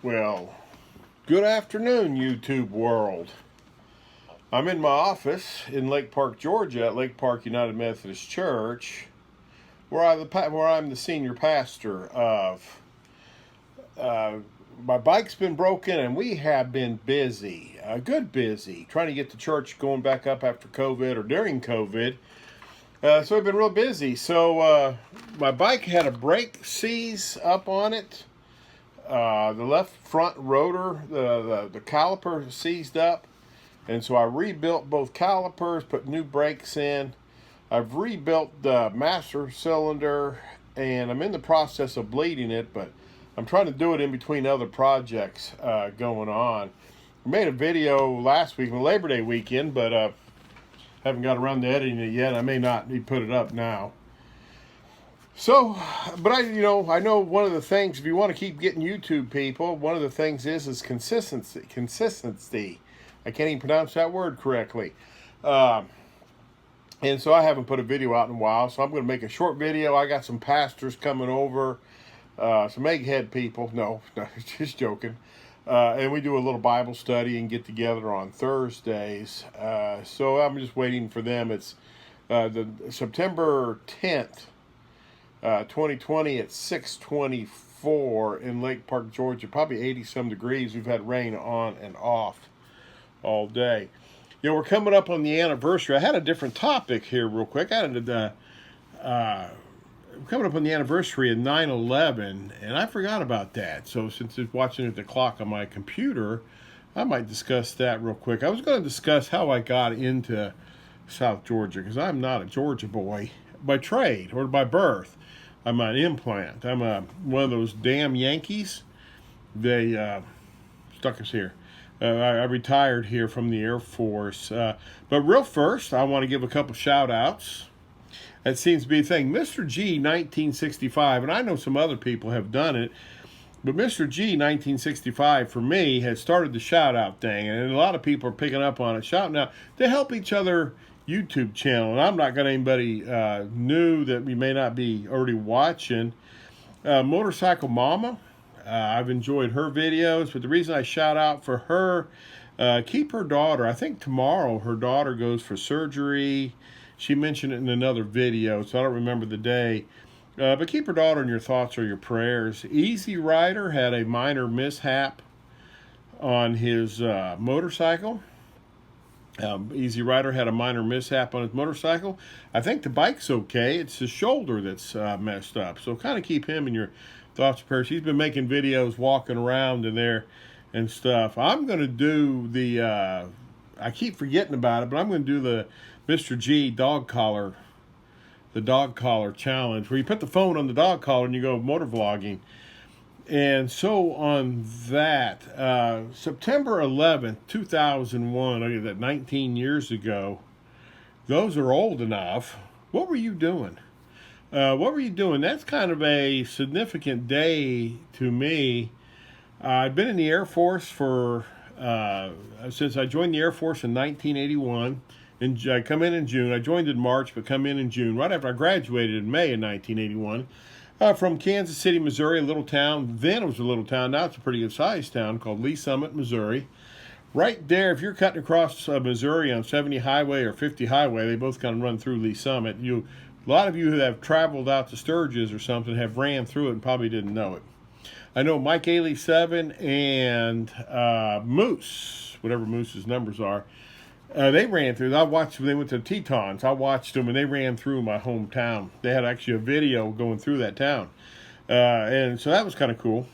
Well, good afternoon, YouTube world. I'm in my office in Lake Park, Georgia, at Lake Park United Methodist Church, where I'm the senior pastor of. Uh, my bike's been broken, and we have been busy, good busy, trying to get the church going back up after COVID or during COVID. So we've been real busy. So my bike had a brake seize up on it. The left front rotor, the caliper seized up, and so I rebuilt both calipers, put new brakes in. I've rebuilt the master cylinder, and I'm in the process of bleeding it, but I'm trying to do it in between other projects going on. I made a video last week, Labor Day weekend, but haven't got around to editing it yet. I may not need to put it up now. So, but I know one of the things, if you want to keep getting YouTube people, one of the things is consistency. Consistency. I can't even pronounce that word correctly. And so I haven't put a video out in a while, so I'm going to make a short video. I got some pastors coming over, some egghead people. No, just joking. And we do a little Bible study and get together on Thursdays. So I'm just waiting for them. It's the September 10th. 2020 at 6:24 in Lake Park, Georgia. Probably 80-some degrees. We've had rain on and off all day. We're coming up on the anniversary. I had a different topic here real quick. We're coming up on the anniversary of 9/11, and I forgot about that. So since it's watching at the clock on my computer, I might discuss that real quick. I was going to discuss how I got into South Georgia, because I'm not a Georgia boy by trade or by birth. I'm an implant. I'm one of those damn Yankees. They stuck us here. I retired here from the Air Force. But real first, I want to give a couple shout-outs. That seems to be a thing. Mr. G, 1965, and I know some other people have done it, but Mr. G, 1965, for me, has started the shout-out thing, and a lot of people are picking up on it, shouting out to help each other YouTube channel. And I'm not got anybody new that we may not be already watching. Motorcycle Mama, I've enjoyed her videos, but the reason I shout out for her, keep her daughter. I think tomorrow her daughter goes for surgery. She mentioned it in another video, so I don't remember the day. But keep her daughter in your thoughts or your prayers. Easy Rider had a minor mishap on his motorcycle. Easy Rider had a minor mishap on his motorcycle. I think the bike's okay. It's his shoulder that's messed up. So kind of keep him in your thoughts and prayers. He's been making videos walking around in there and stuff. I'm going to do I keep forgetting about it, but I'm going to do the Mr. G dog collar, the dog collar challenge, where you put the phone on the dog collar and you go motor vlogging. And so on that, September 11th, 2001, look at that, 19 years ago, those are old enough. What were you doing? That's kind of a significant day to me. I've been in the Air Force since I joined the Air Force in 1981. And I come in June. I joined in March, but come in June, right after I graduated in May of 1981. From Kansas City, Missouri, a little town. Then it was a little town. Now it's a pretty good-sized town called Lee Summit, Missouri. Right there, if you're cutting across Missouri on 70 Highway or 50 Highway, they both kind of run through Lee Summit. A lot of you who have traveled out to Sturgis or something have ran through it and probably didn't know it. I know Mike Ailey 7 and Moose, whatever Moose's numbers are, they ran through. I watched when they went to the Tetons. I watched them, and they ran through my hometown. They had actually a video going through that town. And so that was kind of cool.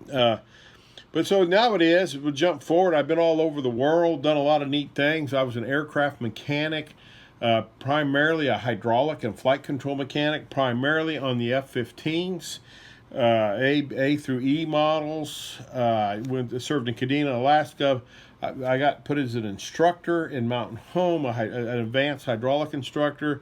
But so nowadays, we'll jump forward. I've been all over the world, done a lot of neat things. I was an aircraft mechanic, primarily a hydraulic and flight control mechanic, primarily on the F-15s. A through E models. Served in Kadena, Alaska. I got put as an instructor in Mountain Home, an advanced hydraulic instructor.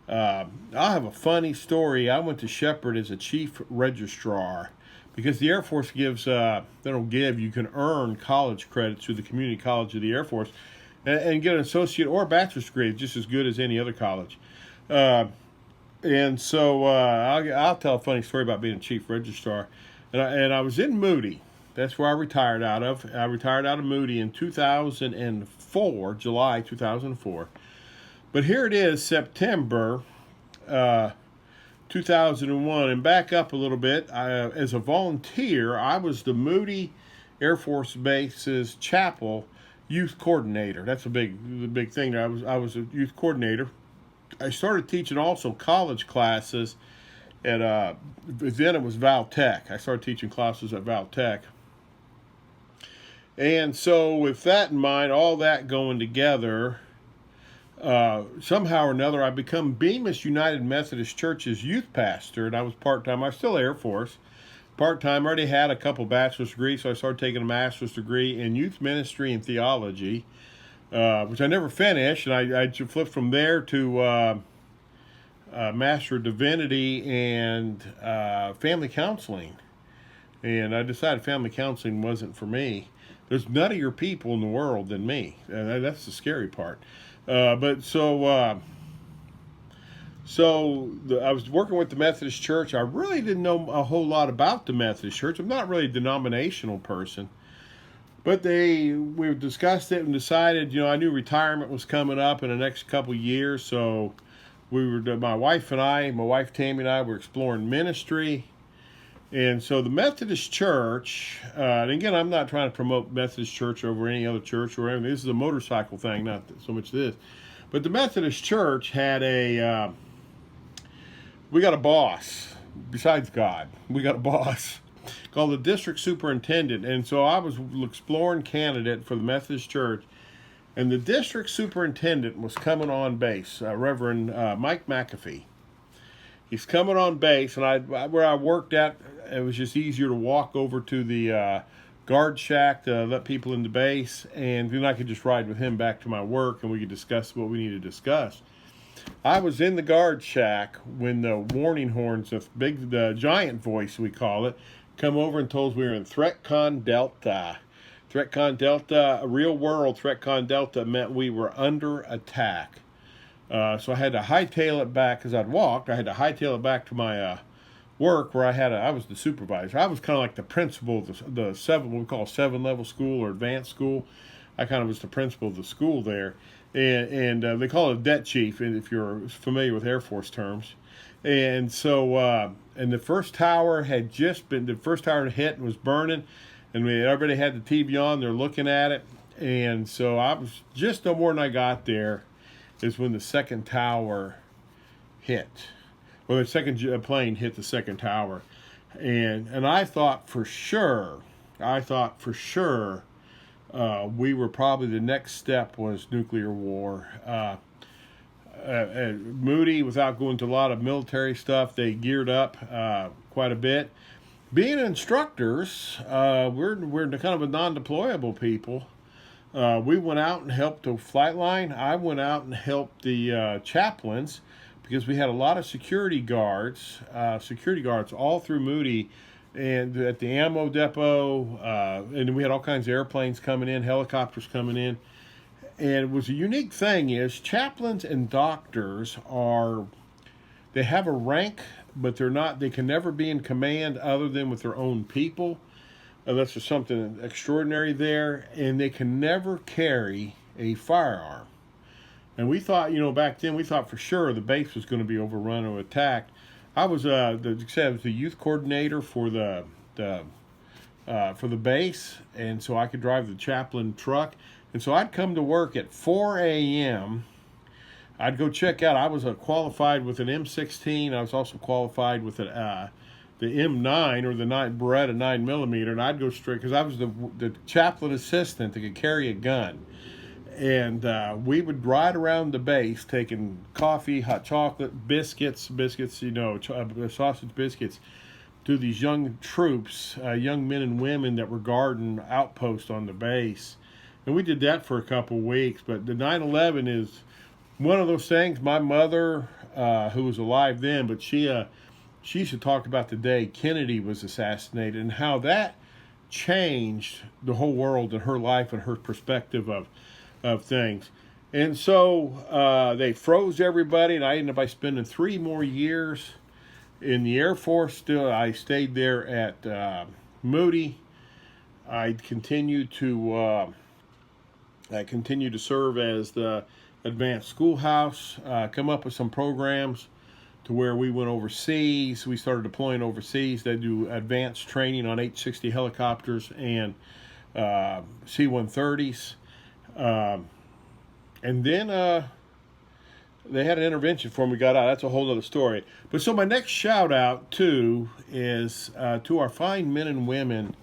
I'll have a funny story. I went to Shepherd as a chief registrar because the Air Force gives, you can earn college credits through the Community College of the Air Force and get an associate or a bachelor's degree, just as good as any other college. And so I'll tell a funny story about being a chief registrar. and I was in Moody. That's where I retired out of. I retired out of Moody in 2004, July 2004. But here it is, September 2001. And back up a little bit, as a volunteer, I was the Moody Air Force Base's chapel youth coordinator. That's the big thing. I was a youth coordinator. I started teaching also college classes at then it was Val Tech. I started teaching classes at Val Tech. And so with that in mind, all that going together, somehow or another, I become Bemis United Methodist Church's youth pastor, and I was part-time. I was still Air Force. Part-time, already had a couple bachelor's degrees, so I started taking a master's degree in youth ministry and theology, which I never finished, and I flipped from there to Master of Divinity and family counseling. And I decided family counseling wasn't for me. There's nuttier people in the world than me. That's the scary part. I was working with the Methodist Church. I really didn't know a whole lot about the Methodist Church. I'm not really a denominational person. But we discussed it and decided, I knew retirement was coming up in the next couple of years. So my wife Tammy and I were exploring ministry. And so the Methodist Church, and again, I'm not trying to promote Methodist Church over any other church or anything. This is a motorcycle thing, not so much this. But the Methodist Church had we got a boss, besides God. We got a boss called the district superintendent. And so I was exploring candidate for the Methodist Church. And the district superintendent was coming on base, Reverend Mike McAfee. He's coming on base, and where I worked at, it was just easier to walk over to the guard shack to let people in the base, and then I could just ride with him back to my work, and we could discuss what we needed to discuss. I was in the guard shack when the warning horns, the giant voice we call it, come over and told us we were in ThreatCon Delta. ThreatCon Delta, a real world ThreatCon Delta, meant we were under attack. So I had to hightail it back because I'd walked. I had to hightail it back to my work where I was the supervisor. I was kind of like the principal of the what we call 7-level school or advanced school. I kind of was the principal of the school there. And they call it a debt chief, if you're familiar with Air Force terms. And so, and the first tower had hit and was burning. And everybody had the TV on. They're looking at it. And so I was just no more than I got there is when the second tower hit. Well, the second plane hit the second tower. And I thought for sure, we were probably the next step was nuclear war. Moody, without going into a lot of military stuff, they geared up quite a bit. Being instructors, we're kind of a non-deployable people. We went out and helped the flight line. I went out and helped the chaplains because we had a lot of security guards all through Moody and at the ammo depot. And we had all kinds of airplanes coming in, helicopters coming in. And it was a unique thing is chaplains and doctors they have a rank, but they can never be in command other than with their own people. Unless there's something extraordinary there, and they can never carry a firearm. And we thought, back then, we thought for sure the base was going to be overrun or attacked. I was the youth coordinator for the base, and so I could drive the chaplain truck. And so I'd come to work at 4 a.m. I'd go check out. I was qualified with an M16. I was also qualified with the M9 or the Beretta 9mm, and I'd go straight because I was the chaplain assistant that could carry a gun. And we would ride around the base taking coffee, hot chocolate, biscuits, sausage biscuits to these young troops, young men and women that were guarding outposts on the base. And we did that for a couple weeks. But the 9/11 is one of those things. My mother, who was alive then, but she used to talk about the day Kennedy was assassinated and how that changed the whole world and her life and her perspective of things. And so they froze everybody, and I ended up by spending 3 more years In the Air Force, still, I stayed there at Moody. I continued to serve as the advanced schoolhouse, come up with some programs to where we went overseas. We started deploying overseas. They do advanced training on H-60 helicopters and C-130s. And then they had an intervention before we got out. That's a whole other story. But so my next shout out, too, is to our fine men and women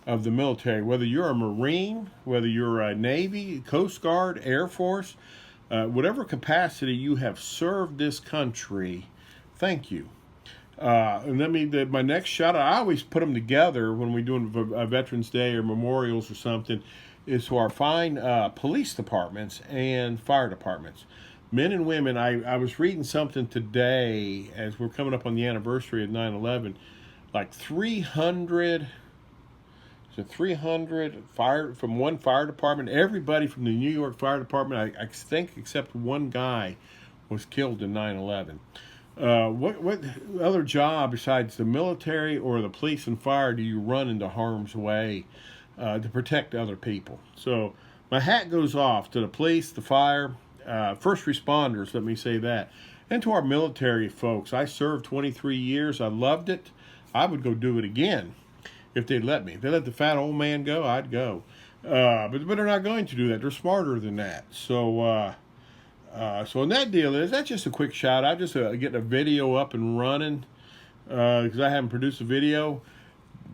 of the military. Whether you're a Marine, whether you're a Navy, Coast Guard, Air Force, whatever capacity you have served this country, thank you. And my next shout out, I always put them together when we're doing a Veterans Day or memorials or something, is to our fine police departments and fire departments. Men and women, I was reading something today as we're coming up on the anniversary of 9/11, like 300 fire from one fire department. Everybody from the New York Fire Department, I think, except one guy, was killed in 9/11. What other job besides the military or the police and fire do you run into harm's way to protect other people? So my hat goes off to the police, the fire, first responders, let me say that, and to our military folks. I served 23 years. I loved it. I would go do it again if they'd let me. If they let the fat old man go, I'd go. But they're not going to do that. They're smarter than that. So and that deal is, that's just a quick shout out, just getting a video up and running, because I haven't produced a video.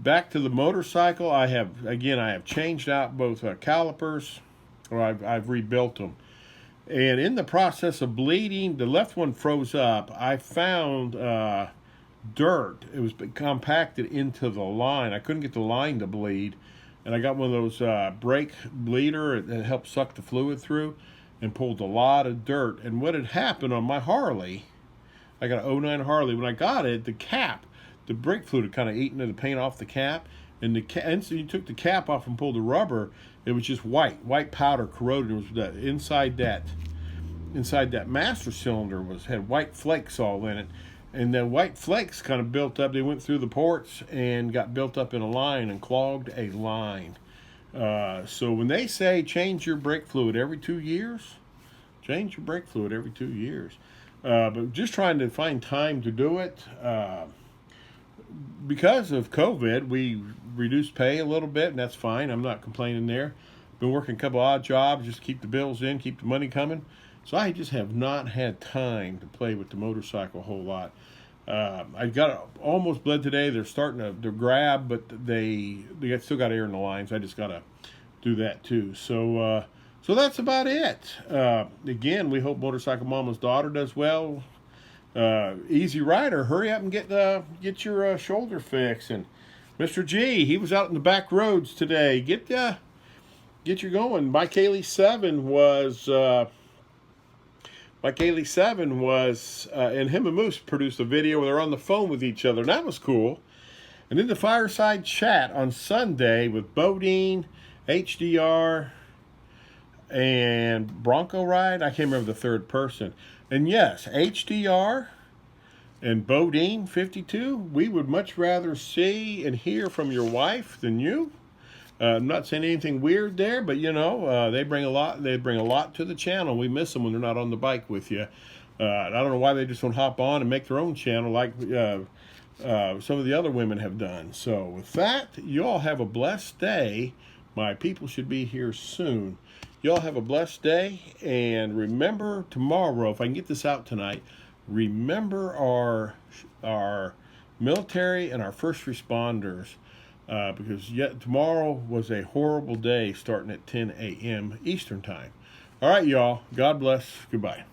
Back to the motorcycle, I have changed out both calipers, or I've rebuilt them. And in the process of bleeding, the left one froze up. I found dirt. It was compacted into the line. I couldn't get the line to bleed, and I got one of those brake bleeder that helps suck the fluid through, and pulled a lot of dirt. And what had happened on my Harley, I got an '09 Harley, when I got it, the brake fluid had kind of eaten the paint off the cap, and so you took the cap off and pulled the rubber, it was just white powder corroded. It was inside that master cylinder had white flakes all in it, and the white flakes kind of built up. They went through the ports and got built up in a line and clogged a line. So when they say change your brake fluid every 2 years, change your brake fluid every 2 years. But just trying to find time to do it. Because of COVID, we reduced pay a little bit, and that's fine. I'm not complaining there. Been working a couple odd jobs just to keep the bills in, keep the money coming. So I just have not had time to play with the motorcycle a whole lot. I got almost bled today. They're starting to grab, but they still got air in the lines. I just got to do that too. So that's about it. Again, we hope Motorcycle Mama's daughter does well. Easy Rider, hurry up and get your shoulder fixed. And Mr. G, he was out in the back roads today. Get you going. Mike Haley 7 was. Like Haley 7 was, and him and Moose produced a video where they're on the phone with each other, and that was cool. And then the fireside chat on Sunday with Bodine, HDR, and Bronco Ride. I can't remember the third person. And yes, HDR and Bodine 52, we would much rather see and hear from your wife than you. I'm not saying anything weird there, but they bring a lot. They bring a lot to the channel. We miss them when they're not on the bike with you. I don't know why they just don't hop on and make their own channel like some of the other women have done. So with that, you all have a blessed day. My people should be here soon. You all have a blessed day, and remember tomorrow, if I can get this out tonight, remember our military and our first responders. Because yet tomorrow was a horrible day starting at 10 a.m. Eastern Time. All right, y'all. God bless. Goodbye.